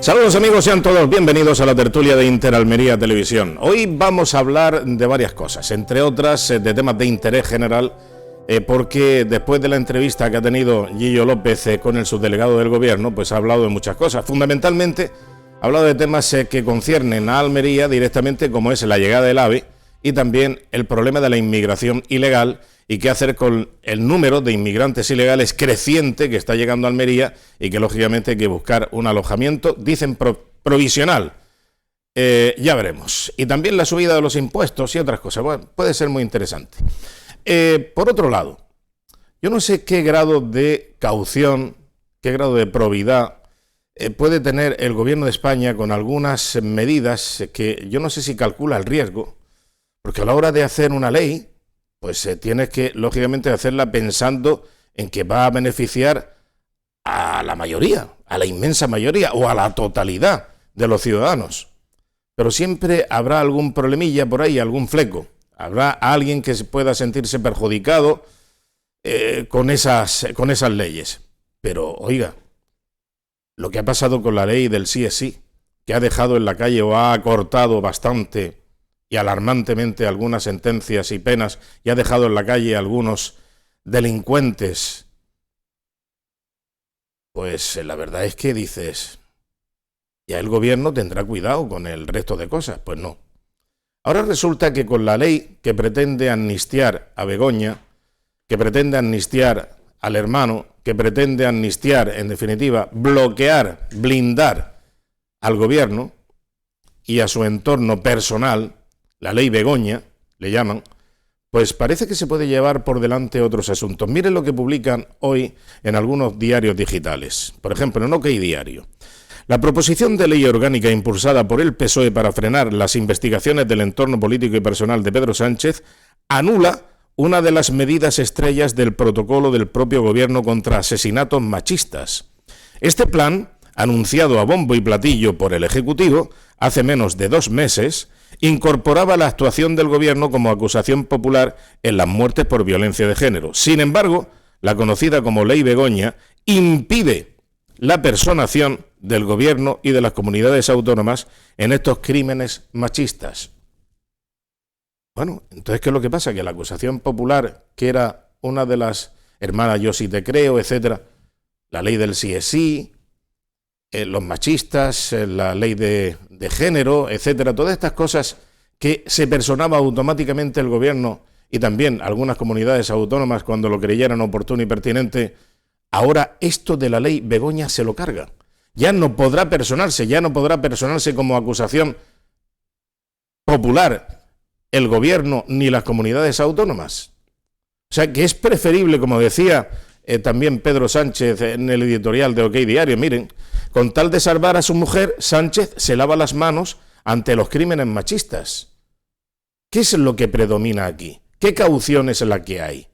Saludos amigos, sean todos bienvenidos a la tertulia de Interalmería Televisión. Hoy vamos a hablar de varias cosas, entre otras de temas de interés general, porque después de la entrevista que ha tenido Gillo López con el subdelegado del gobierno, pues ha hablado de muchas cosas. Fundamentalmente ha hablado de temas que conciernen a Almería directamente, como es la llegada del AVE y también el problema de la inmigración ilegal y qué hacer con el número de inmigrantes ilegales creciente que está llegando a Almería y que lógicamente hay que buscar un alojamiento, dicen provisional. Ya veremos. Y también la subida de los impuestos y otras cosas. Bueno, puede ser muy interesante. Por otro lado, yo no sé qué grado de caución, qué grado de probidad puede tener el gobierno de España con algunas medidas que yo no sé si calcula el riesgo, porque a la hora de hacer una ley, pues tienes que, lógicamente, hacerla pensando en que va a beneficiar a la mayoría, a la inmensa mayoría o a la totalidad de los ciudadanos. Pero siempre habrá algún problemilla por ahí, algún fleco. Habrá alguien que pueda sentirse perjudicado con esas leyes. Pero, oiga, lo que ha pasado con la ley del sí es sí, que ha dejado en la calle o ha acortado bastante y alarmantemente algunas sentencias y penas y ha dejado en la calle a algunos delincuentes, pues la verdad es que dices, ya el gobierno tendrá cuidado con el resto de cosas. Pues no. Ahora resulta que con la ley que pretende amnistiar a Begoña, que pretende amnistiar al hermano, que pretende amnistiar, en definitiva, bloquear, blindar al gobierno y a su entorno personal, la ley Begoña, le llaman, pues parece que se puede llevar por delante otros asuntos. Miren lo que publican hoy en algunos diarios digitales. Por ejemplo, en OK Diario. La proposición de ley orgánica impulsada por el PSOE para frenar las investigaciones del entorno político y personal de Pedro Sánchez anula una de las medidas estrellas del protocolo del propio gobierno contra asesinatos machistas. Este plan, anunciado a bombo y platillo por el Ejecutivo hace menos de 2 meses, incorporaba la actuación del gobierno como acusación popular en las muertes por violencia de género. Sin embargo, la conocida como Ley Begoña impide la personación del gobierno y de las comunidades autónomas en estos crímenes machistas. Bueno, entonces, ¿qué es lo que pasa? Que la acusación popular, que era una de las hermanas Yo sí te creo, etcétera, la ley del sí es sí, los machistas, la ley de género, etcétera, todas estas cosas que se personaba automáticamente el gobierno y también algunas comunidades autónomas cuando lo creyeran oportuno y pertinente, ahora esto de la ley Begoña se lo carga. Ya no podrá personarse como acusación popular el gobierno ni las comunidades autónomas. O sea que es preferible, como decía también Pedro Sánchez en el editorial de OK Diario, miren, con tal de salvar a su mujer, Sánchez se lava las manos ante los crímenes machistas. ¿Qué es lo que predomina aquí? ¿Qué caución es la que hay?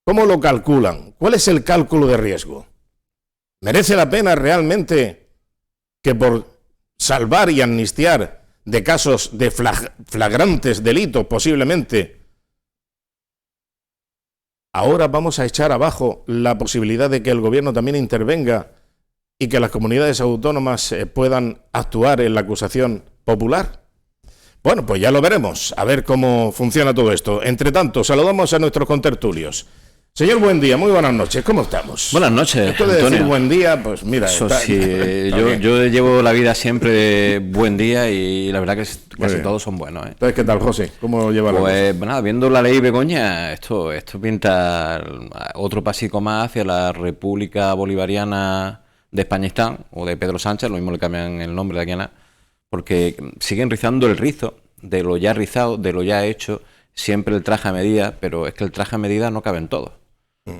¿Cómo lo calculan? ¿Cuál es el cálculo de riesgo? ¿Merece la pena realmente que por salvar y amnistiar de casos de flagrantes delitos posiblemente, ahora vamos a echar abajo la posibilidad de que el gobierno también intervenga y que las comunidades autónomas puedan actuar en la acusación popular? Bueno, pues ya lo veremos, a ver cómo funciona todo esto. Entre tanto, saludamos a nuestros contertulios. Señor Buendía, muy buenas noches, ¿cómo estamos? Buenas noches, esto de Antonio. Decir buen día, pues mira... Eso sí, yo llevo la vida siempre de buen día y la verdad que casi todos son buenos. Entonces, ¿qué tal, José? ¿Cómo lleva la cosa? Pues nada, viendo la ley Begoña, esto pinta otro pasico más hacia la República Bolivariana de Españistán, o de Pedro Sánchez, lo mismo le cambian el nombre de aquí a nada, porque siguen rizando el rizo de lo ya rizado, de lo ya hecho, siempre el traje a medida, pero es que el traje a medida no cabe en todo.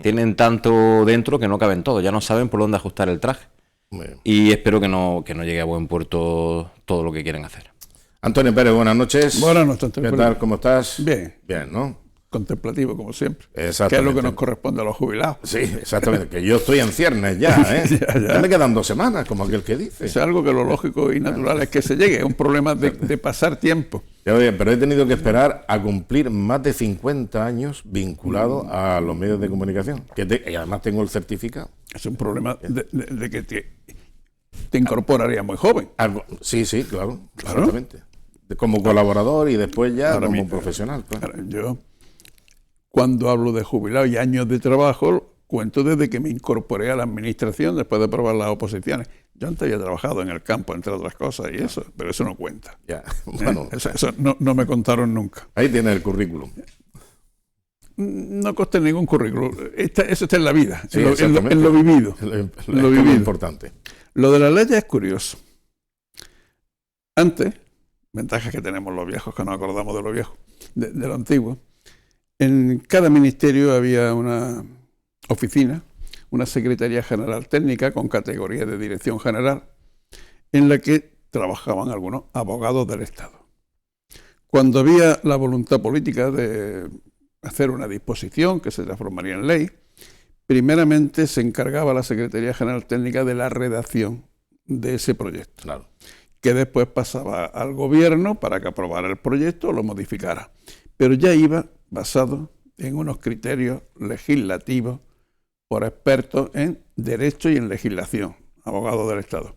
Tienen tanto dentro que no caben todo, ya no saben por dónde ajustar el traje. Bueno. Y espero que no llegue a buen puerto todo lo que quieren hacer. Antonio Pérez, buenas noches. Buenas noches, Antonio. ¿Qué tal? ¿Cómo estás? Bien. Bien, ¿no? Contemplativo, como siempre. Exactamente. Que es lo que nos corresponde a los jubilados. Sí, exactamente. Que yo estoy en ciernes ya, ¿eh? ya me quedan 2 semanas, como aquel que dice. Es algo que lo lógico y natural es que se llegue. Es un problema de pasar tiempo. Oye, pero he tenido que esperar a cumplir más de 50 años vinculado a los medios de comunicación. Y además tengo el certificado. Es un problema de que te incorporaría muy joven. Sí, claro, exactamente. Como colaborador y después ya Ahora como mismo, profesional. Claro. Ahora, yo, cuando hablo de jubilado y años de trabajo, cuento desde que me incorporé a la administración después de probar las oposiciones. Yo antes había trabajado en el campo, entre otras cosas, y eso, pero eso no cuenta. Ya, bueno, Eso no me contaron nunca. ahí tiene el currículum. No consta ningún currículum. Eso está en la vida, Sí, en lo vivido. Lo vivido. Importante. Lo de la ley es curioso. Antes, ventajas que tenemos los viejos, que nos acordamos de lo viejo, de lo antiguo, en cada ministerio había una oficina, una Secretaría General Técnica con categoría de Dirección General, en la que trabajaban algunos abogados del Estado. Cuando había la voluntad política de hacer una disposición que se transformaría en ley, primeramente se encargaba la Secretaría General Técnica de la redacción de ese proyecto, Claro. que después pasaba al gobierno para que aprobara el proyecto o lo modificara. Pero ya iba basado en unos criterios legislativos por expertos en derecho y en legislación, abogados del Estado.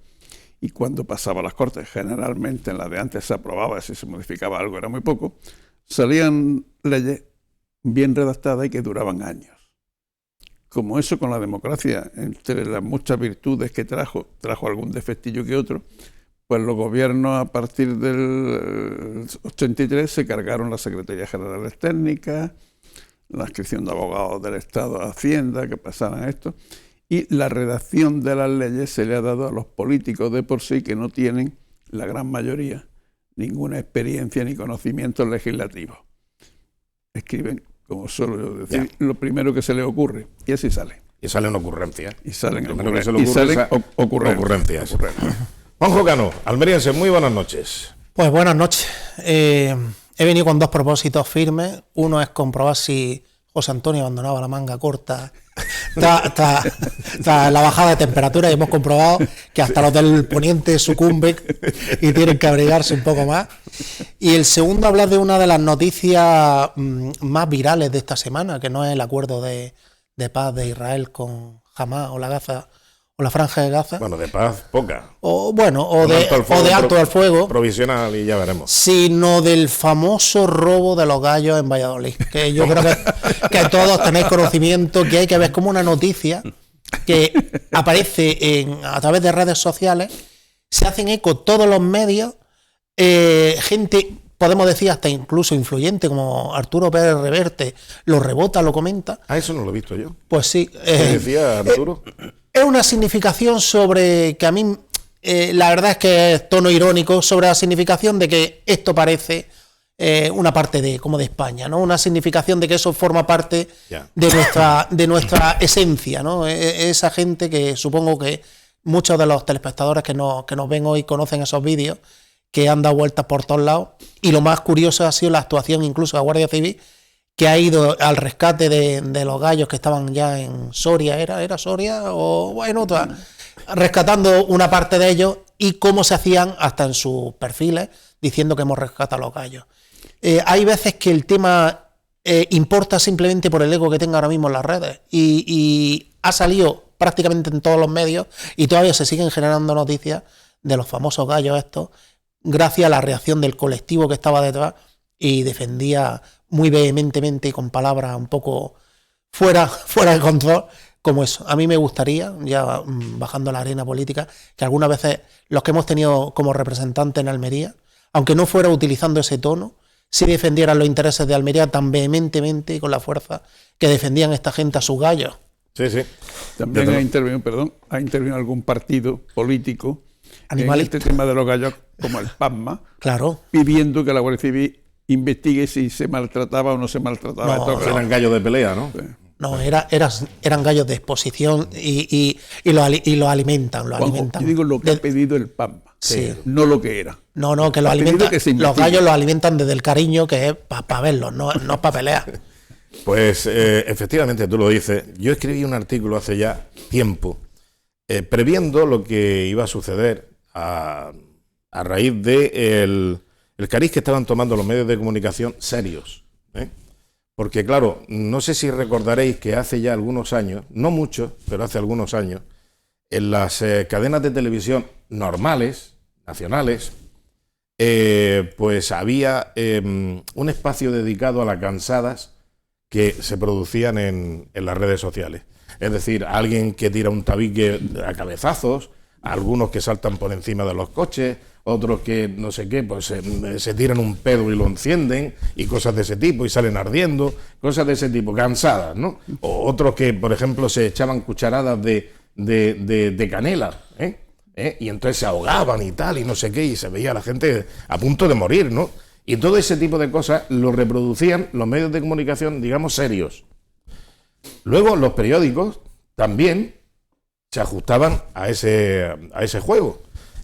Y cuando pasaba a las Cortes, generalmente en la de antes se aprobaba, si se modificaba algo era muy poco, salían leyes bien redactadas y que duraban años. Como eso con la democracia, entre las muchas virtudes que trajo algún defectillo que otro, pues los gobiernos a partir del 83 se cargaron la Secretaría General Técnica, la adscripción de abogados del Estado a Hacienda, que pasaran esto, y la redacción de las leyes se le ha dado a los políticos de por sí que no tienen, la gran mayoría, ninguna experiencia ni conocimientos legislativos. Escriben, como suelo yo decir, lo primero que se les ocurre, y así sale. Y salen ocurrencias. Y salen ocurrencias. Juanjo Cano, almeriense, muy buenas noches. Pues buenas noches. He venido con dos propósitos firmes. Uno es comprobar si José Antonio abandonaba la manga corta está la bajada de temperatura, y hemos comprobado que hasta los del poniente sucumben y tienen que abrigarse un poco más. Y el segundo, hablar de una de las noticias más virales de esta semana, que no es el acuerdo de paz de Israel con Hamás o la Gaza o la Franja de Gaza. Bueno, de paz poca. O de alto al fuego. Provisional, y ya veremos. Sino del famoso robo de los gallos en Valladolid. Que yo creo que todos tenéis conocimiento, que hay que ver como una noticia que aparece a través de redes sociales, se hacen eco todos los medios, gente, podemos decir hasta incluso influyente, como Arturo Pérez Reverte, lo rebota, lo comenta. Ah, eso no lo he visto yo. Pues sí. ¿Qué decía Arturo? Es una significación sobre que a mí, la verdad es que es tono irónico, sobre la significación de que esto parece una parte como de España, ¿no? Una significación de que eso forma parte de nuestra esencia, ¿no? Esa gente que supongo que muchos de los telespectadores que nos ven hoy conocen esos vídeos, que han dado vueltas por todos lados. Y lo más curioso ha sido la actuación incluso de la Guardia Civil, que ha ido al rescate de los gallos que estaban ya en Soria, ¿era Soria? O bueno, rescatando una parte de ellos, y cómo se hacían hasta en sus perfiles, diciendo que hemos rescatado a los gallos. Hay veces que el tema importa simplemente por el ego que tenga ahora mismo en las redes, y ha salido prácticamente en todos los medios, y todavía se siguen generando noticias de los famosos gallos estos, gracias a la reacción del colectivo que estaba detrás y defendía muy vehementemente y con palabras un poco fuera de control, como eso. A mí me gustaría, ya bajando a la arena política, que algunas veces los que hemos tenido como representantes en Almería, aunque no fuera utilizando ese tono, sí defendieran los intereses de Almería tan vehementemente y con la fuerza que defendían esta gente a sus gallos. Sí, sí. También ha intervenido algún partido político en este tema de los gallos, como el PASMA, claro, pidiendo que la Guardia Civil investigue si se maltrataba o no se maltrataba. No, eran gallos de pelea, ¿no? Sí. No, eran gallos de exposición y lo alimentan. Juanjo, yo digo lo que ha pedido el PASMA, sí. No lo que era. No, que lo alimentan. Los gallos los alimentan desde el cariño, que es para verlos, no es para pelear. Pues efectivamente, tú lo dices. Yo escribí un artículo hace ya tiempo, previendo lo que iba a suceder a raíz de el cariz que estaban tomando los medios de comunicación serios, ¿eh? Porque claro, no sé si recordaréis que hace ya algunos años, no muchos, pero hace algunos años, en las cadenas de televisión normales, nacionales, pues había un espacio dedicado a las cansadas que se producían en las redes sociales. Es decir, alguien que tira un tabique a cabezazos, algunos que saltan por encima de los coches, otros que no sé qué, pues se tiran un pedo y lo encienden, y cosas de ese tipo, y salen ardiendo, cosas de ese tipo, cansadas, ¿no? O otros que, por ejemplo, se echaban cucharadas de canela, y entonces se ahogaban y tal, y no sé qué, y se veía a la gente a punto de morir, ¿no? Y todo ese tipo de cosas lo reproducían los medios de comunicación, digamos, serios. Luego los periódicos también se ajustaban a ese juego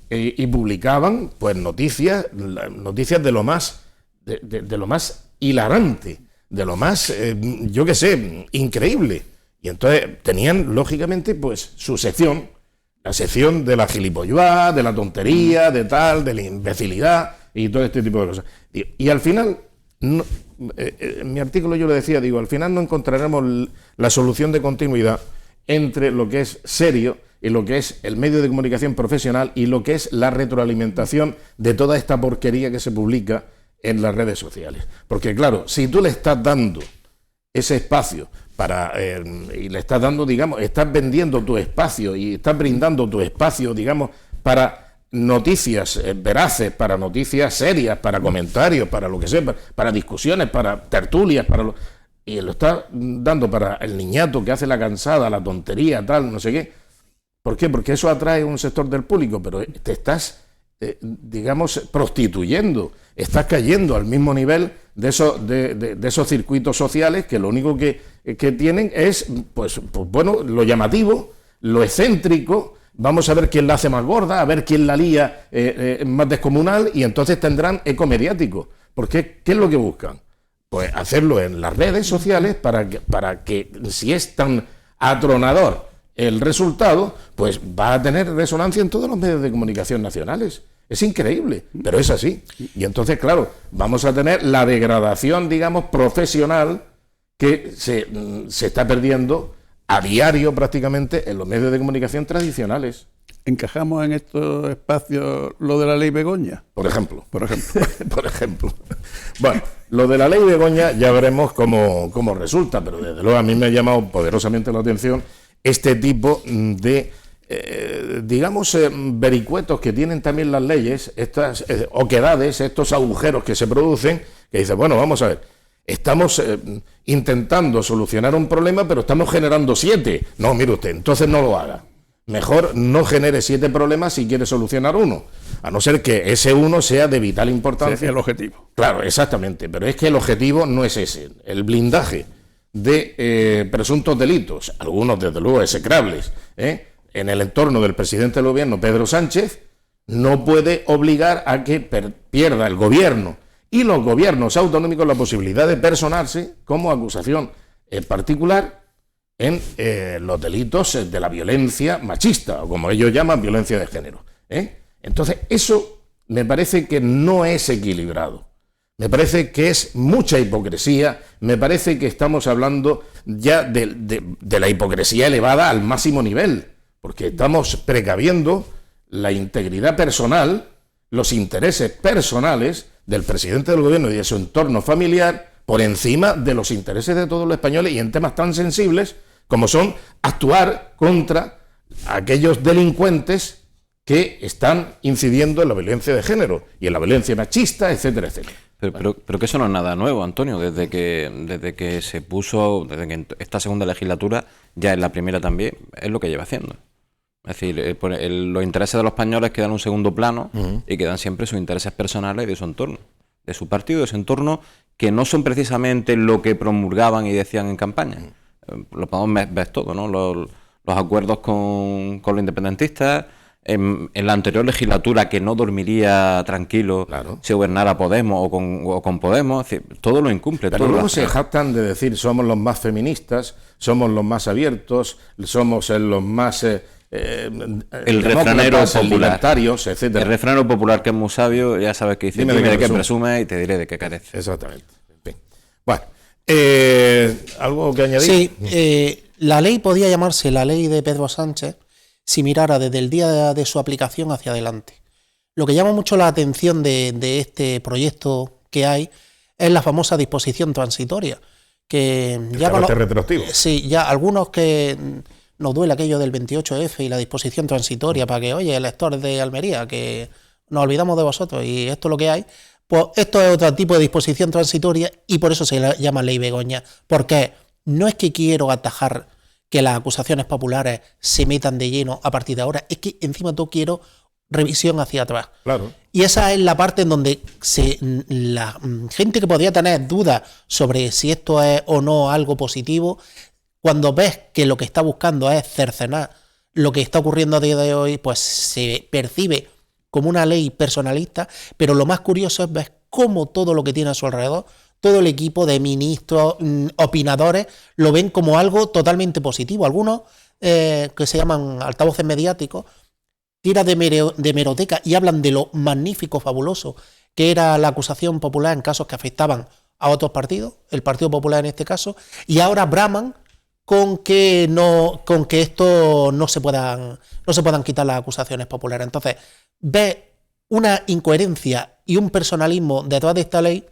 y publicaban pues noticias de lo más de lo más hilarante, de lo más yo qué sé, increíble. Y entonces tenían lógicamente pues su sección, la sección de la gilipolluá, de la tontería, de tal, de la imbecilidad y todo este tipo de cosas. Y al final, no, en mi artículo yo le decía, digo, al final no encontraremos la solución de continuidad entre lo que es serio y lo que es el medio de comunicación profesional y lo que es la retroalimentación de toda esta porquería que se publica en las redes sociales. Porque claro, si tú le estás dando ese espacio para y le estás dando, digamos, estás vendiendo tu espacio y estás brindando tu espacio, digamos, para noticias veraces, para noticias serias, para comentarios, para lo que sea, para discusiones, para tertulias, y lo estás dando para el niñato que hace la cansada, la tontería, tal, no sé qué. ¿Por qué? Porque eso atrae a un sector del público, pero te estás, digamos, prostituyendo, estás cayendo al mismo nivel de esos circuitos sociales que lo único que tienen es, pues bueno, lo llamativo, lo excéntrico. Vamos a ver quién la hace más gorda, a ver quién la lía más descomunal, y entonces tendrán eco mediático. Porque ¿qué es lo que buscan? Pues hacerlo en las redes sociales para que si es tan atronador el resultado, pues va a tener resonancia en todos los medios de comunicación nacionales. Es increíble, pero es así. Y entonces, claro, vamos a tener la degradación, digamos, profesional que se está perdiendo a diario prácticamente en los medios de comunicación tradicionales. ¿Encajamos en estos espacios lo de la ley Begoña? Por ejemplo. Por ejemplo. Bueno, lo de la ley Begoña ya veremos cómo resulta, pero desde luego a mí me ha llamado poderosamente la atención este tipo de, digamos, vericuetos que tienen también las leyes, estas oquedades, estos agujeros que se producen, que dice, bueno, vamos a ver, estamos intentando solucionar un problema, pero estamos generando 7. No, mire usted, entonces no lo haga. Mejor no genere 7 problemas si quiere solucionar uno, a no ser que ese uno sea de vital importancia. Sí, el objetivo. Claro, exactamente, pero es que el objetivo no es ese. El blindaje de presuntos delitos, algunos desde luego execrables, en el entorno del presidente del gobierno, Pedro Sánchez, no puede obligar a que pierda el gobierno y los gobiernos autonómicos la posibilidad de personarse como acusación particular en los delitos de la violencia machista, o como ellos llaman, violencia de género. Entonces, eso me parece que no es equilibrado. Me parece que es mucha hipocresía, me parece que estamos hablando ya de la hipocresía elevada al máximo nivel, porque estamos precaviendo la integridad personal, los intereses personales del presidente del gobierno y de su entorno familiar por encima de los intereses de todos los españoles y en temas tan sensibles como son actuar contra aquellos delincuentes que están incidiendo en la violencia de género y en la violencia machista, etcétera, etcétera. Pero que eso no es nada nuevo, Antonio, desde que se puso, desde que esta segunda legislatura, ya en la primera también, es lo que lleva haciendo. Es decir, los intereses de los españoles quedan en un segundo plano y quedan siempre sus intereses personales y de su entorno, de su partido, de su entorno, que no son precisamente lo que promulgaban y decían en campaña. Lo podemos ver todo, ¿no? Los acuerdos con los independentistas, en la anterior legislatura que no dormiría tranquilo, claro, si gobernara Podemos o con Podemos, es decir, todo lo incumple. Pero luego se jactan de decir somos los más feministas, somos los más abiertos, somos los más el refranero popular, etcétera. El refranero popular que es muy sabio, ya sabes que dice, dime de qué presume y te diré de qué carece. Exactamente. En fin. Bueno, ¿algo que añadir? Sí, la ley podía llamarse la ley de Pedro Sánchez si mirara desde el día de su aplicación hacia adelante. Lo que llama mucho la atención de este proyecto que hay es la famosa disposición transitoria, que ya retroactivo. Sí, ya algunos que nos duele aquello del 28F y la disposición transitoria para que, oye, electores de Almería, que nos olvidamos de vosotros y esto es lo que hay, pues esto es otro tipo de disposición transitoria y por eso se llama Ley Begoña, porque no es que quiero atajar que las acusaciones populares se metan de lleno a partir de ahora, es que encima todo quiero revisión hacia atrás. Claro. Y esa es la parte en donde la gente que podría tener dudas sobre si esto es o no algo positivo, cuando ves que lo que está buscando es cercenar lo que está ocurriendo a día de hoy, pues se percibe como una ley personalista, pero lo más curioso es ver cómo todo lo que tiene a su alrededor, todo el equipo de ministros, opinadores, lo ven como algo totalmente positivo. Algunos que se llaman altavoces mediáticos, tiran de meroteca y hablan de lo magnífico, fabuloso que era la acusación popular en casos que afectaban a otros partidos, el Partido Popular en este caso, y ahora braman con que esto no se puedan quitar las acusaciones populares. Entonces, ve una incoherencia y un personalismo detrás de esta ley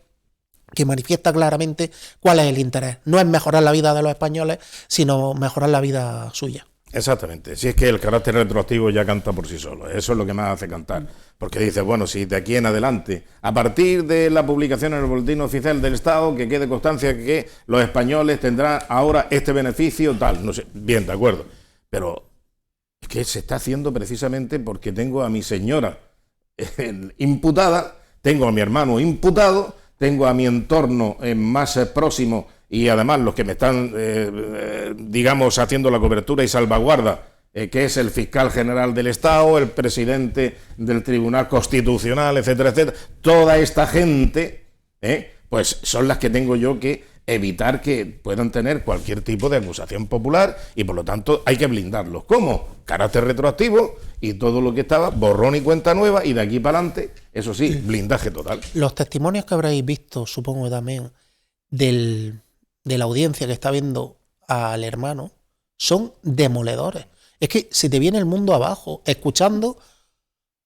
que manifiesta claramente cuál es el interés. No es mejorar la vida de los españoles, sino mejorar la vida suya. Exactamente, si es que el carácter retroactivo ya canta por sí solo, eso es lo que más hace cantar, porque dices, bueno, si de aquí en adelante, a partir de la publicación en el Boletín Oficial del Estado, que quede constancia que los españoles tendrán ahora este beneficio, tal, no sé, bien, de acuerdo, pero es que se está haciendo precisamente porque tengo a mi señora imputada, tengo a mi hermano imputado, tengo a mi entorno más próximo y además los que me están, digamos, haciendo la cobertura y salvaguarda, que es el fiscal general del Estado, el presidente del Tribunal Constitucional, etcétera, etcétera, toda esta gente, pues son las que tengo yo que evitar que puedan tener cualquier tipo de acusación popular y por lo tanto hay que blindarlos. ¿Cómo? Carácter retroactivo y todo lo que estaba, borrón y cuenta nueva y de aquí para adelante, eso sí, blindaje total. Los testimonios que habréis visto, supongo también, de la audiencia que está viendo al hermano, son demoledores. Es que se te viene el mundo abajo, escuchando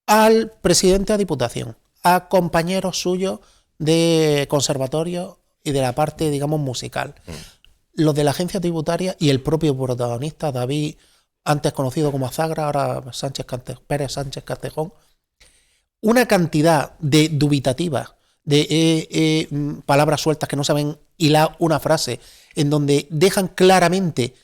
al presidente de Diputación, a compañeros suyos de conservatorio y de la parte, digamos, musical. Los de la agencia tributaria y el propio protagonista, David, antes conocido como Azagra, ahora Pérez Sánchez Castejón. Una cantidad de dubitativas, de palabras sueltas que no saben hilar una frase, en donde dejan claramente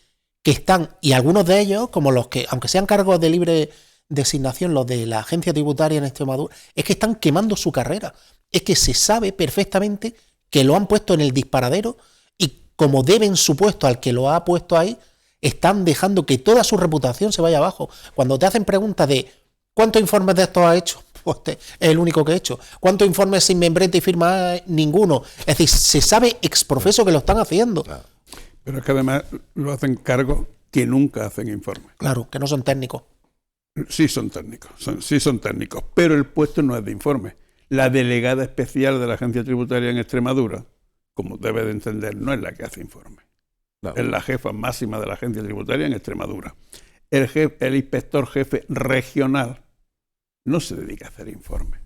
que están, y algunos de ellos, como los que, aunque sean cargos de libre designación, los de la agencia tributaria en Extremadura, es que están quemando su carrera. Es que se sabe perfectamente que lo han puesto en el disparadero y como deben su puesto al que lo ha puesto ahí, están dejando que toda su reputación se vaya abajo. Cuando te hacen preguntas de ¿cuántos informes de estos has hecho? Pues es el único que he hecho. ¿Cuántos informes sin membrete y firma? Ninguno. Es decir, se sabe exprofeso que lo están haciendo. Claro. Pero es que además lo hacen cargos que nunca hacen informes. Claro, que no son técnicos. Sí son técnicos, sí son técnicos, pero el puesto no es de informe. La delegada especial de la Agencia Tributaria en Extremadura, como debe de entender, no es la que hace informe. Claro. Es la jefa máxima de la Agencia Tributaria en Extremadura. El inspector jefe regional no se dedica a hacer informe.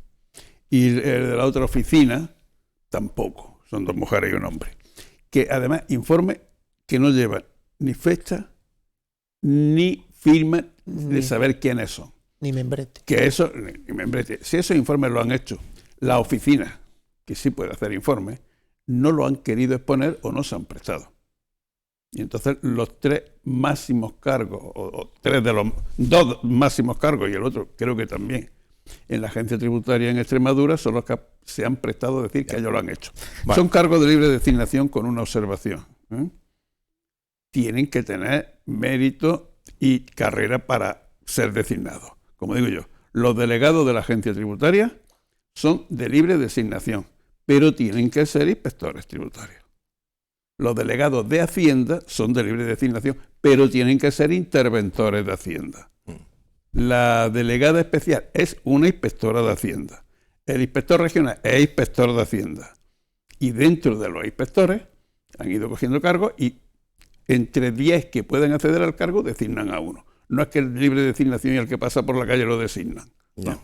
Y el de la otra oficina tampoco. Son dos mujeres y un hombre. Que además informe que no llevan ni fecha ni firma de saber quiénes son. Ni membrete. Que eso, ni membrete. Si esos informes lo han hecho la oficina, que sí puede hacer informes, no lo han querido exponer o no se han prestado. Y entonces los tres máximos cargos, o tres de los dos máximos cargos y el otro creo que también, en la agencia tributaria en Extremadura son los que se han prestado a decir que ellos lo han hecho. Vale. Son cargos de libre designación con una observación. Tienen que tener mérito y carrera para ser designados. Como digo yo, los delegados de la agencia tributaria son de libre designación, pero tienen que ser inspectores tributarios. Los delegados de Hacienda son de libre designación, pero tienen que ser interventores de Hacienda. La delegada especial es una inspectora de Hacienda. El inspector regional es inspector de Hacienda. Y dentro de los inspectores han ido cogiendo cargos y entre 10 que pueden acceder al cargo designan a uno. No es que el libre designación y el que pasa por la calle lo designan. No.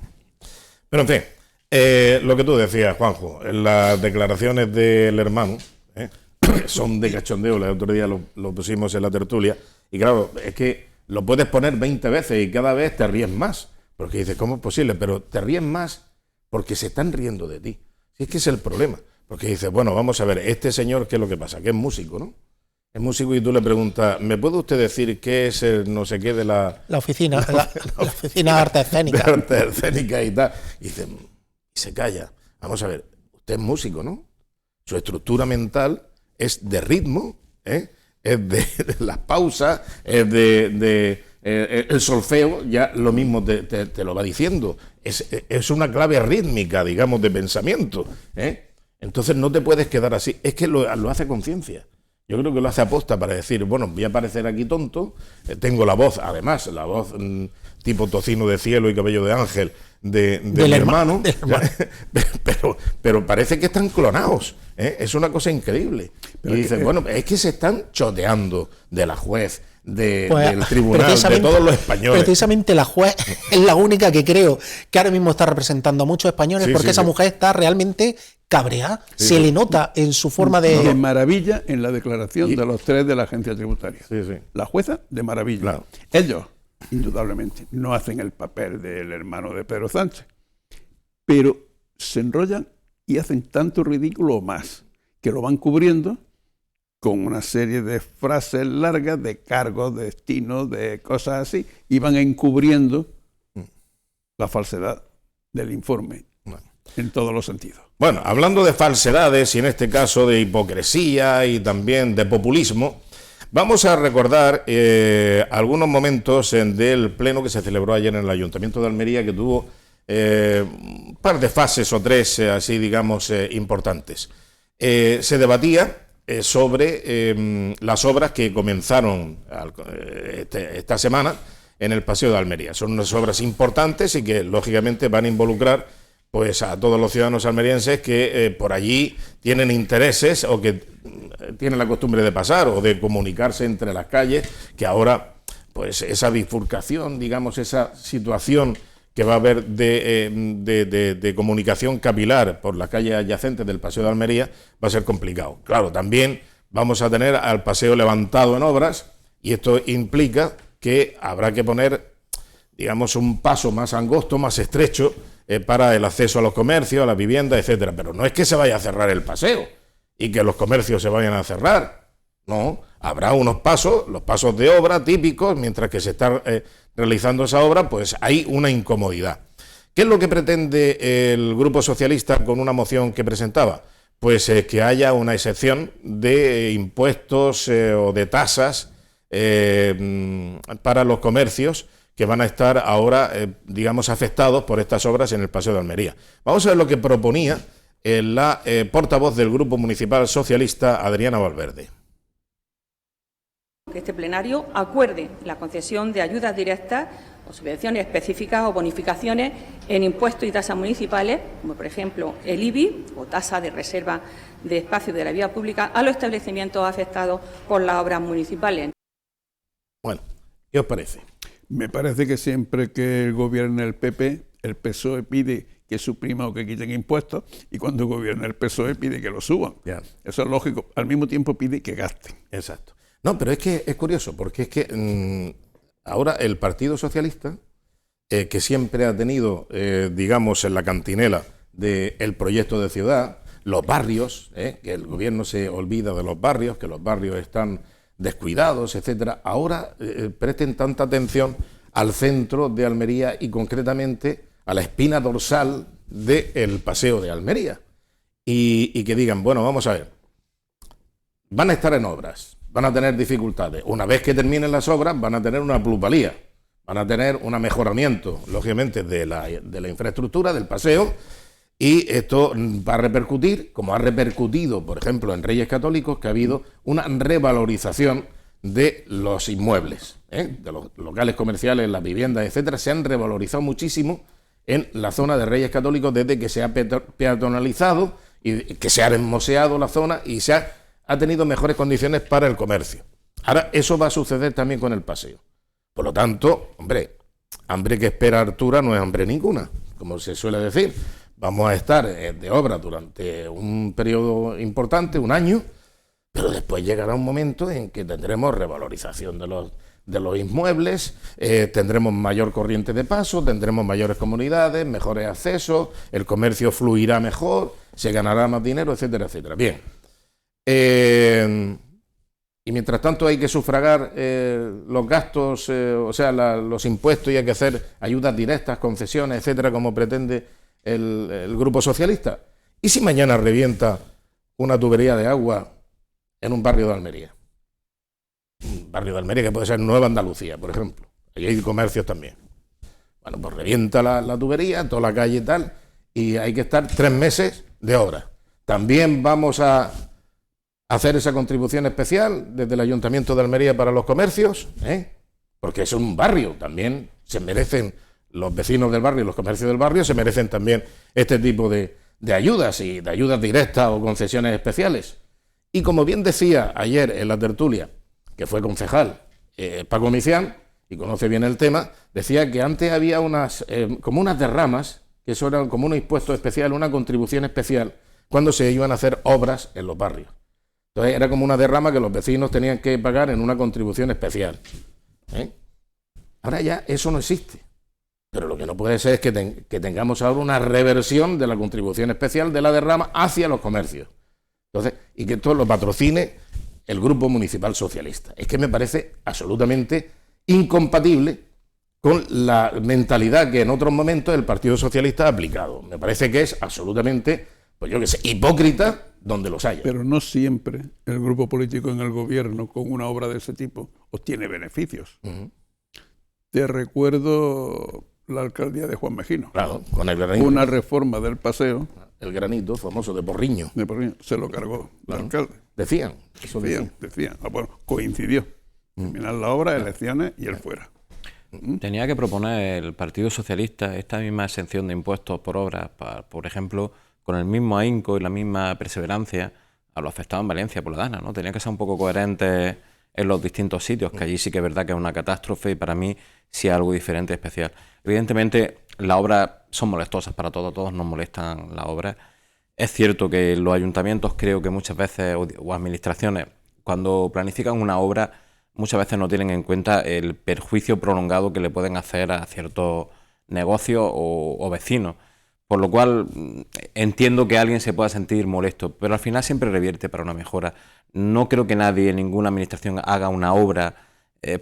Pero en fin, lo que tú decías, Juanjo, en las declaraciones del hermano, son de cachondeo. El otro día lo pusimos en la tertulia. Y claro, es que lo puedes poner 20 veces y cada vez te ríes más. Porque dices, ¿cómo es posible? Pero te ríes más porque se están riendo de ti. Si es que es el problema. Porque dices, bueno, vamos a ver, este señor, ¿qué es lo que pasa? Que es músico, ¿no? Es músico y tú le preguntas, ¿me puede usted decir qué es el no sé qué de la oficina, la oficina de arte escénica? De arte escénica y tal. Y dice, y se calla. Vamos a ver, usted es músico, ¿no? Su estructura mental es de ritmo, es de las pausas, es el solfeo, ya lo mismo te lo va diciendo. Es una clave rítmica, digamos, de pensamiento, Entonces no te puedes quedar así. Es que lo hace a conciencia. Yo creo que lo hace aposta para decir, bueno, voy a parecer aquí tonto, tengo la voz, además, la voz tipo tocino de cielo y cabello de ángel de mi hermano, pero parece que están clonados, es una cosa increíble. Pero y dices, bueno, es que se están choteando de la juez, del tribunal, de todos los españoles. Precisamente la juez es la única que creo que ahora mismo está representando a muchos españoles, porque esa mujer está realmente cabreada, se le nota en su forma de... De maravilla en la declaración de los tres de la agencia tributaria. Sí. La jueza, de maravilla. Claro. Ellos, indudablemente, no hacen el papel del hermano de Pedro Sánchez, pero se enrollan y hacen tanto ridículo o más, que lo van cubriendo con una serie de frases largas, de cargos, de destinos, de cosas así, y van encubriendo la falsedad del informe en todos los sentidos. Bueno, hablando de falsedades y en este caso de hipocresía y también de populismo, vamos a recordar algunos momentos del pleno que se celebró ayer en el Ayuntamiento de Almería, que tuvo un par de fases o tres, así digamos, importantes. Se debatía sobre las obras que comenzaron esta semana en el Paseo de Almería. Son unas obras importantes y que lógicamente van a involucrar pues a todos los ciudadanos almerienses que por allí tienen intereses o que tienen la costumbre de pasar o de comunicarse entre las calles, que ahora pues esa bifurcación, digamos, esa situación que va a haber de comunicación capilar por las calles adyacentes del Paseo de Almería va a ser complicado. Claro, también vamos a tener al paseo levantado en obras y esto implica que habrá que poner, digamos, un paso más angosto, más estrecho para el acceso a los comercios, a las viviendas, etcétera. Pero no es que se vaya a cerrar el paseo y que los comercios se vayan a cerrar. No, habrá unos pasos, los pasos de obra típicos, mientras que se está realizando esa obra, pues hay una incomodidad. ¿Qué es lo que pretende el Grupo Socialista con una moción que presentaba? Pues que haya una excepción de impuestos o de tasas para los comercios que van a estar ahora, digamos, afectados por estas obras en el Paseo de Almería. Vamos a ver lo que proponía la portavoz del Grupo Municipal Socialista, Adriana Valverde. Que este plenario acuerde la concesión de ayudas directas o subvenciones específicas o bonificaciones en impuestos y tasas municipales, como por ejemplo el IBI o tasa de reserva de espacios de la vía pública, a los establecimientos afectados por las obras municipales. Bueno, ¿qué os parece? Me parece que siempre que gobierne el PP, el PSOE pide que suprima o que quiten impuestos, y cuando gobierna el PSOE pide que lo suban. Ya. Eso es lógico. Al mismo tiempo pide que gasten. Exacto. No, pero es que es curioso, porque es que ahora el Partido Socialista, que siempre ha tenido, digamos, en la cantinela del proyecto de ciudad, los barrios, que el gobierno se olvida de los barrios, que los barrios están descuidados, etcétera, ahora presten tanta atención al centro de Almería y concretamente a la espina dorsal del Paseo de Almería. Y que digan, bueno, vamos a ver, van a estar en obras, van a tener dificultades. Una vez que terminen las obras, van a tener una plusvalía, van a tener un mejoramiento, lógicamente, de la infraestructura, del paseo, y esto va a repercutir, como ha repercutido, por ejemplo, en Reyes Católicos, que ha habido una revalorización de los inmuebles, de los locales comerciales, las viviendas, etcétera, se han revalorizado muchísimo en la zona de Reyes Católicos desde que se ha peatonalizado y que se ha hermoseado la zona y se ha tenido mejores condiciones para el comercio. Ahora, eso va a suceder también con el paseo. Por lo tanto, hombre, hambre que espera Artura no es hambre ninguna, como se suele decir. Vamos a estar de obra durante un periodo importante, un año, pero después llegará un momento en que tendremos revalorización de los inmuebles, tendremos mayor corriente de paso, tendremos mayores comunidades, mejores accesos, el comercio fluirá mejor, se ganará más dinero, etcétera, etcétera. Bien. Y mientras tanto hay que sufragar los gastos, o sea, los impuestos, y hay que hacer ayudas directas, concesiones, etcétera, como pretende el Grupo Socialista. ¿Y si mañana revienta una tubería de agua en un barrio de Almería? Un barrio de Almería que puede ser Nueva Andalucía, por ejemplo. Allí hay comercios también. Bueno, pues revienta la tubería, toda la calle y tal, y hay que estar 3 meses de obra. También vamos a hacer esa contribución especial desde el Ayuntamiento de Almería para los comercios, porque es un barrio, también se merecen los vecinos del barrio y los comercios del barrio, se merecen también este tipo de ayudas, y de ayudas directas o concesiones especiales. Y como bien decía ayer en la tertulia, que fue concejal Paco Micián, y conoce bien el tema, decía que antes había como unas derramas, que eso era como un impuesto especial, una contribución especial, cuando se iban a hacer obras en los barrios. Entonces era como una derrama que los vecinos tenían que pagar en una contribución especial. Ahora ya eso no existe. Pero lo que no puede ser es que tengamos ahora una reversión de la contribución especial de la derrama hacia los comercios. Entonces, y que esto lo patrocine el Grupo Municipal Socialista. Es que me parece absolutamente incompatible con la mentalidad que en otros momentos el Partido Socialista ha aplicado. Me parece que es absolutamente, pues yo qué sé, hipócrita donde los haya. Pero no siempre el grupo político en el gobierno con una obra de ese tipo obtiene beneficios. Te recuerdo la alcaldía de Juan Mejino. Claro, con el granito. Una reforma del paseo. El granito famoso de Porriño. Se lo cargó el alcalde. Decían. Bueno, coincidió. Terminar la obra, elecciones y él fuera. Tenía que proponer el Partido Socialista esta misma exención de impuestos por obras, por ejemplo, con el mismo ahínco y la misma perseverancia a los afectados en Valencia por la Dana, ¿no? Tenía que ser un poco coherente en los distintos sitios, que allí sí que es verdad que es una catástrofe y para mí sí es algo diferente y especial. Evidentemente, las obras son molestosas para todos nos molestan las obras. Es cierto que los ayuntamientos, creo que muchas veces, o administraciones, cuando planifican una obra, muchas veces no tienen en cuenta el perjuicio prolongado que le pueden hacer a ciertos negocios o vecinos. Por lo cual entiendo que alguien se pueda sentir molesto, pero al final siempre revierte para una mejora. No creo que nadie, ninguna administración, haga una obra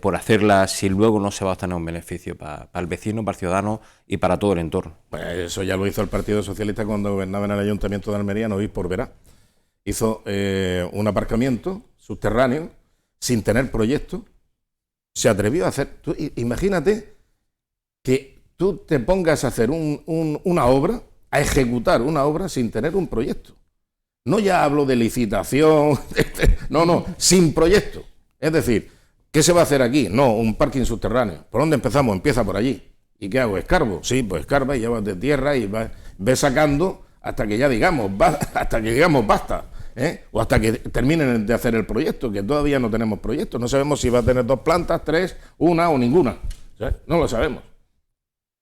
por hacerla si luego no se va a obtener un beneficio para el vecino, para el ciudadano y para todo el entorno. Pues eso ya lo hizo el Partido Socialista cuando gobernaba en el Ayuntamiento de Almería, no por verá. Hizo un aparcamiento subterráneo sin tener proyecto. Se atrevió a hacer... Imagínate que tú te pongas a hacer una obra, a ejecutar una obra sin tener un proyecto. No ya hablo de licitación, no, sin proyecto. Es decir, ¿qué se va a hacer aquí? No, un parking subterráneo. ¿Por dónde empezamos? Empieza por allí. ¿Y qué hago? ¿Escarbo? Sí, pues escarba y llevas de tierra y ves sacando hasta que ya digamos, basta. O hasta que terminen de hacer el proyecto, que todavía no tenemos proyecto. No sabemos si va a tener 2 plantas, 3, una o ninguna. ¿Sabes? No lo sabemos.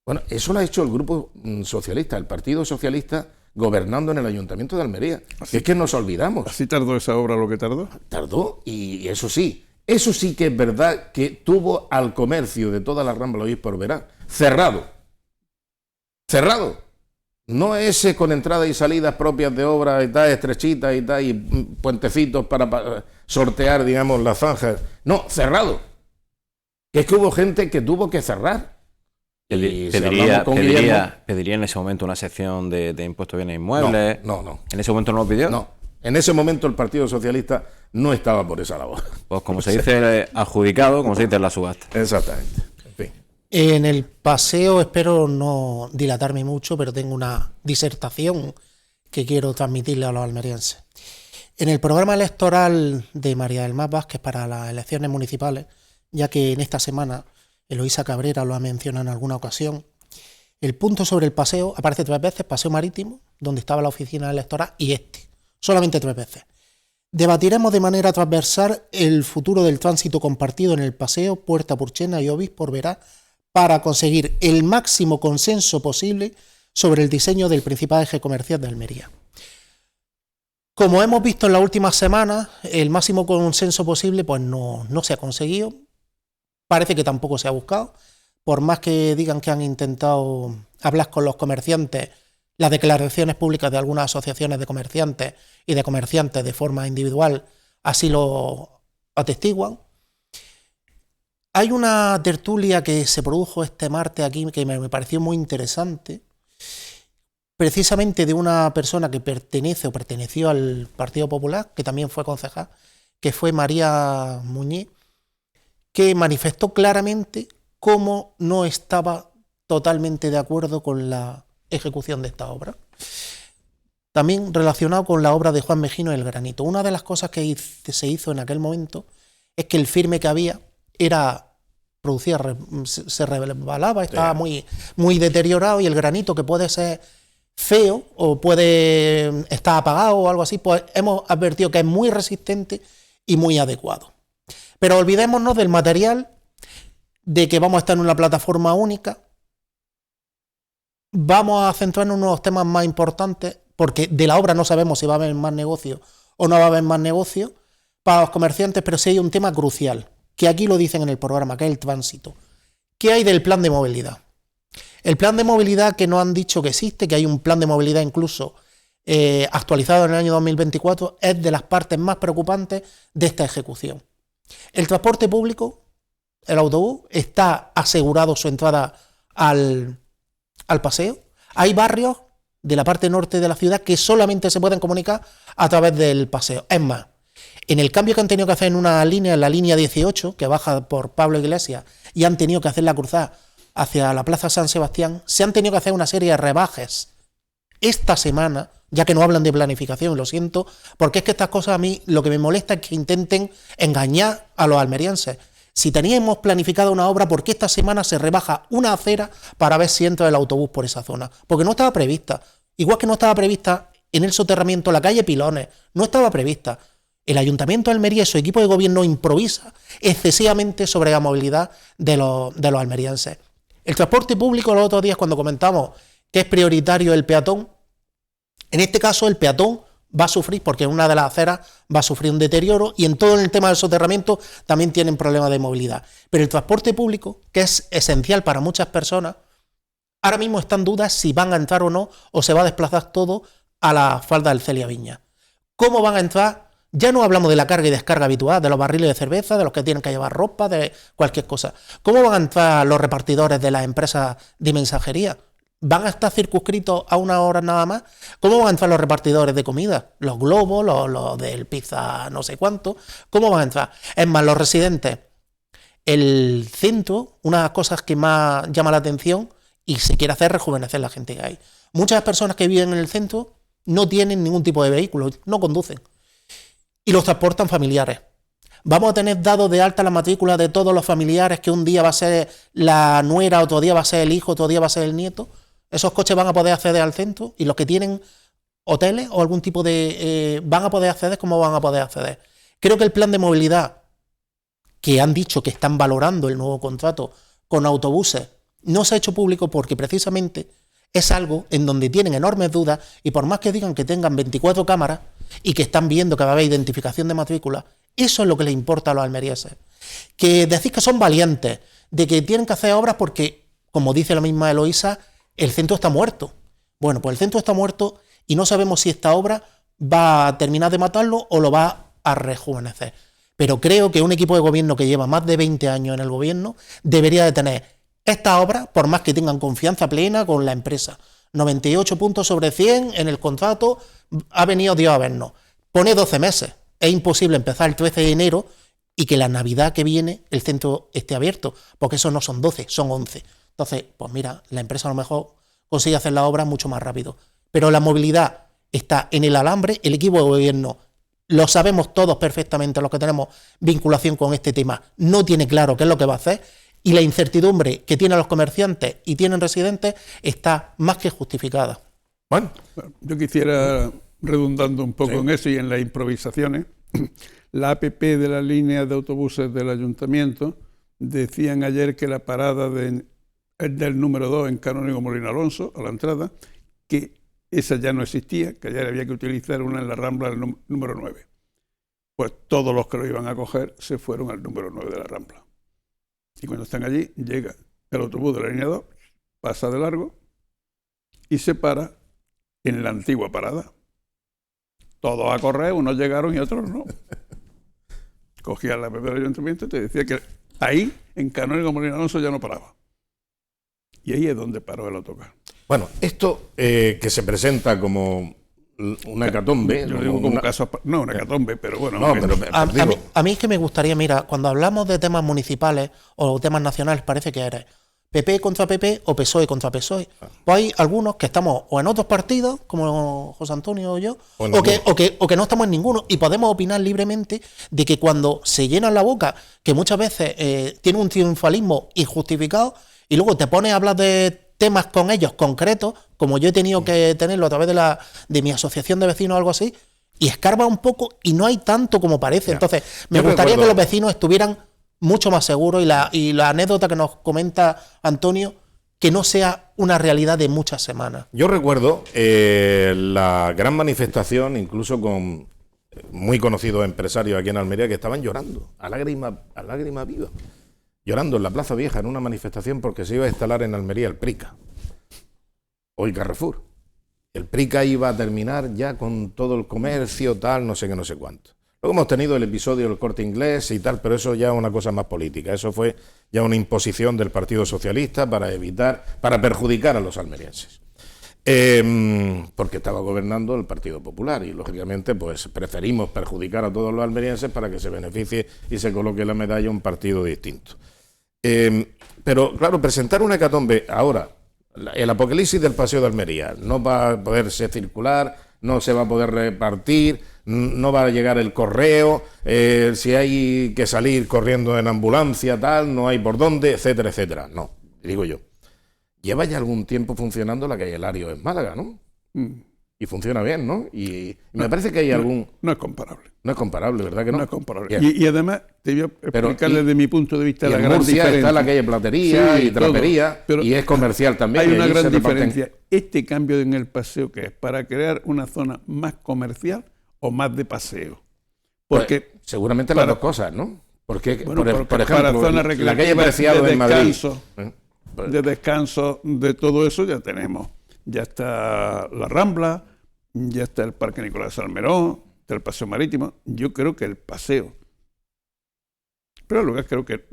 Bueno, eso lo ha hecho el Grupo Socialista, el Partido Socialista, gobernando en el Ayuntamiento de Almería. Es que nos olvidamos. ¿Así tardó esa obra lo que tardó? Tardó, y eso sí que es verdad que tuvo al comercio de toda la Rambla Obispo Oberá cerrado. No ese con entradas y salidas propias de obra y tal, estrechitas y tal, y puentecitos para sortear, digamos, las zanjas. No, cerrado. Que es que hubo gente que tuvo que cerrar. Pediría en ese momento una sección de impuestos a bienes inmuebles. No. ¿En ese momento no lo pidió? No. En ese momento el Partido Socialista no estaba por esa labor. Pues como se dice adjudicado, como se dice en la subasta. Exactamente. En fin. En el paseo espero no dilatarme mucho, pero tengo una disertación que quiero transmitirle a los almerienses. En el programa electoral de María del Mar Vázquez para las elecciones municipales, ya que en esta semana Eloísa Cabrera lo ha mencionado en alguna ocasión, el punto sobre el paseo aparece 3 veces: paseo marítimo, donde estaba la oficina electoral, y solamente 3 veces. Debatiremos de manera transversal el futuro del tránsito compartido en el paseo Puerta Purchena y Obis por Verá para conseguir el máximo consenso posible sobre el diseño del principal eje comercial de Almería. Como hemos visto en las últimas semanas, el máximo consenso posible pues no se ha conseguido. Parece que tampoco se ha buscado. Por más que digan que han intentado hablar con los comerciantes, las declaraciones públicas de algunas asociaciones de comerciantes y de comerciantes de forma individual así lo atestiguan. Hay una tertulia que se produjo este martes aquí que me pareció muy interesante, precisamente de una persona que pertenece o perteneció al Partido Popular, que también fue concejal, que fue María Muñiz, que manifestó claramente cómo no estaba totalmente de acuerdo con la ejecución de esta obra. También relacionado con la obra de Juan Mejino El Granito. Una de las cosas que se hizo en aquel momento es que el firme que había se resbalaba, estaba muy deteriorado, y el granito, que puede ser feo o puede estar apagado o algo así, pues hemos advertido que es muy resistente y muy adecuado. Pero olvidémonos del material, de que vamos a estar en una plataforma única. Vamos a centrarnos en unos temas más importantes, porque de la obra no sabemos si va a haber más negocio o no va a haber más negocio para los comerciantes, pero sí hay un tema crucial, que aquí lo dicen en el programa, que es el tránsito. ¿Qué hay del plan de movilidad? El plan de movilidad, que nos han dicho que existe, que hay un plan de movilidad incluso actualizado en el año 2024, es de las partes más preocupantes de esta ejecución. El transporte público, el autobús, está asegurado su entrada al paseo. Hay barrios de la parte norte de la ciudad que solamente se pueden comunicar a través del paseo. Es más, en el cambio que han tenido que hacer en una línea, en la línea 18, que baja por Pablo Iglesias, y han tenido que hacer la cruzada hacia la Plaza San Sebastián, se han tenido que hacer una serie de rebajes esta semana, ya que no hablan de planificación, lo siento, porque es que estas cosas a mí lo que me molesta es que intenten engañar a los almerienses. Si teníamos planificado una obra, ¿por qué esta semana se rebaja una acera para ver si entra el autobús por esa zona? Porque no estaba prevista. Igual que no estaba prevista en el soterramiento la calle Pilones, no estaba prevista. El Ayuntamiento de Almería y su equipo de gobierno improvisa excesivamente sobre la movilidad de los almerienses. El transporte público, los otros días cuando comentamos que es prioritario el peatón, en este caso el peatón va a sufrir, porque en una de las aceras va a sufrir un deterioro, y en todo el tema del soterramiento también tienen problemas de movilidad. Pero el transporte público, que es esencial para muchas personas, ahora mismo está en duda si van a entrar o no, o se va a desplazar todo a la falda del Celia Viña. ¿Cómo van a entrar? Ya no hablamos de la carga y descarga habitual, de los barriles de cerveza, de los que tienen que llevar ropa, de cualquier cosa. ¿Cómo van a entrar los repartidores de las empresas de mensajería? ¿Van a estar circunscritos a una hora nada más? ¿Cómo van a entrar los repartidores de comida? Los globos, los del pizza no sé cuánto. ¿Cómo van a entrar? Es más, los residentes. El centro, una de las cosas que más llama la atención y se quiere hacer es rejuvenecer la gente que hay. Muchas personas que viven en el centro no tienen ningún tipo de vehículo, no conducen. Y los transportan familiares. Vamos a tener dado de alta la matrícula de todos los familiares, que un día va a ser la nuera, otro día va a ser el hijo, otro día va a ser el nieto. Esos coches van a poder acceder al centro, y los que tienen hoteles o algún tipo de... van a poder acceder. ¿Cómo van a poder acceder? Creo que el plan de movilidad, que han dicho que están valorando el nuevo contrato con autobuses, no se ha hecho público porque precisamente es algo en donde tienen enormes dudas, y por más que digan que tengan 24 cámaras y que están viendo que va a haber identificación de matrícula, eso es lo que les importa a los almerienses. Que decís que son valientes, de que tienen que hacer obras porque, como dice la misma Eloísa, el centro está muerto. Bueno, pues el centro está muerto y no sabemos si esta obra va a terminar de matarlo o lo va a rejuvenecer. Pero creo que un equipo de gobierno que lleva más de 20 años en el gobierno debería de tener esta obra, por más que tengan confianza plena con la empresa. 98 puntos sobre 100 en el contrato, ha venido Dios a vernos. Pone 12 meses. Es imposible empezar el 13 de enero y que la Navidad que viene el centro esté abierto, porque eso no son 12, son 11. Entonces, pues mira, la empresa a lo mejor consigue hacer la obra mucho más rápido. Pero la movilidad está en el alambre, el equipo de gobierno, lo sabemos todos perfectamente, los que tenemos vinculación con este tema, no tiene claro qué es lo que va a hacer, y la incertidumbre que tienen los comerciantes y tienen residentes está más que justificada. Bueno, yo quisiera, redundando un poco en eso y en las improvisaciones, la APP de las líneas de autobuses del ayuntamiento decían ayer que la parada del número 2 en Canónigo Molina Alonso, a la entrada, que esa ya no existía, que ayer había que utilizar una en la Rambla del número 9. Pues todos los que lo iban a coger se fueron al número 9 de la Rambla. Y cuando están allí, llega el autobús de la línea 2, pasa de largo y se para en la antigua parada. Todos a correr, unos llegaron y otros no. Cogían la APP del ayuntamiento y te decía que ahí, en Canónigo Molina Alonso, ya no paraba. Y ahí es donde paró el autocar. Bueno, esto que se presenta como una hecatombe... Yo digo como caso... No, una hecatombe, pero bueno... No, pero a mí es que me gustaría, mira, cuando hablamos de temas municipales o temas nacionales, parece que eres PP contra PP o PSOE contra PSOE. Pues hay algunos que estamos o en otros partidos, como José Antonio o yo, o que no estamos en ninguno, y podemos opinar libremente de que cuando se llenan la boca, que muchas veces tiene un triunfalismo injustificado, y luego te pones a hablar de temas con ellos concretos, como yo he tenido que tenerlo a través de mi asociación de vecinos o algo así, y escarba un poco y no hay tanto como parece. Ya. Entonces, me gustaría que los vecinos estuvieran mucho más seguros y la anécdota que nos comenta Antonio, que no sea una realidad de muchas semanas. Yo recuerdo la gran manifestación, incluso con muy conocidos empresarios aquí en Almería, que estaban llorando, a lágrima viva. Llorando en la Plaza Vieja en una manifestación porque se iba a instalar en Almería el Prica, hoy Carrefour. El Prica iba a terminar ya con todo el comercio, tal, no sé qué, no sé cuánto. Luego hemos tenido el episodio del Corte Inglés y tal, pero eso ya es una cosa más política. Eso fue ya una imposición del Partido Socialista para perjudicar a los almerienses. Porque estaba gobernando el Partido Popular y, lógicamente, pues preferimos perjudicar a todos los almerienses para que se beneficie y se coloque la medalla a un partido distinto. Pero, claro, presentar una hecatombe ahora, el apocalipsis del Paseo de Almería, no va a poderse circular, no se va a poder repartir, no va a llegar el correo, si hay que salir corriendo en ambulancia, tal, no hay por dónde, etcétera, etcétera. No, digo yo. Lleva ya algún tiempo funcionando la calle Lario en Málaga, ¿no? Y funciona bien, ¿no? Y me parece que hay algún... No es comparable. No es comparable, ¿verdad que no? No es comparable. Y además, te voy a explicar desde mi punto de vista la gran Murcia diferencia. Está la calle Platería y Trapería, y es comercial también. Hay una gran diferencia. Este cambio en el paseo, ¿qué es? ¿Para crear una zona más comercial o más de paseo? Porque pues, seguramente las dos cosas, ¿no? Porque, bueno, por ejemplo, la calle Preciado en Madrid... De descanso, de todo eso ya tenemos. Ya está la Rambla, ya está el Parque Nicolás Salmerón, está el Paseo Marítimo. Yo creo que el paseo. Pero luego creo que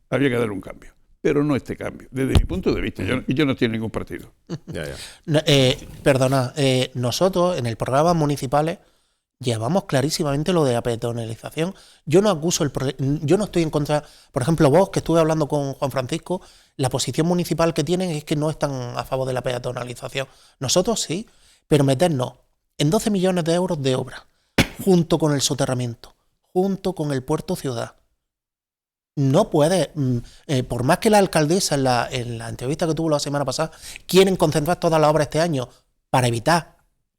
había que darle un cambio. Pero no este cambio, desde mi punto de vista. Yo no estoy en ningún partido. Perdona, nosotros en el programa municipales llevamos clarísimamente lo de la peatonalización. Yo no acuso yo no estoy en contra. Por ejemplo, vos, que estuve hablando con Juan Francisco, la posición municipal que tienen es que no están a favor de la peatonalización. Nosotros sí, pero meternos en 12 millones de euros de obra, junto con el soterramiento, junto con el puerto ciudad. No puede, por más que la alcaldesa en la entrevista que tuvo la semana pasada, quieren concentrar toda la obra este año para evitar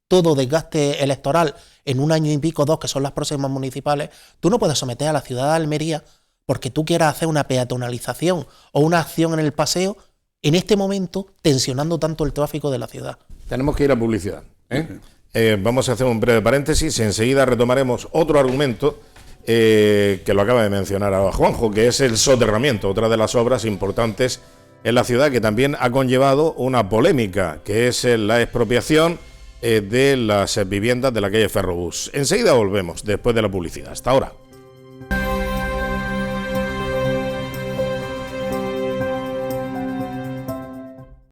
todo desgaste electoral en un año y pico, 2, que son las próximas municipales. Tú no puedes someter a la ciudad de Almería porque tú quieras hacer una peatonalización o una acción en el paseo en este momento tensionando tanto el tráfico de la ciudad. Tenemos que ir a publicidad, vamos a hacer un breve paréntesis y enseguida retomaremos otro argumento que lo acaba de mencionar ahora Juanjo, que es el soterramiento, otra de las obras importantes en la ciudad que también ha conllevado una polémica, que es la expropiación de las viviendas de la calle Ferrobús. Enseguida volvemos, después de la publicidad. Hasta ahora.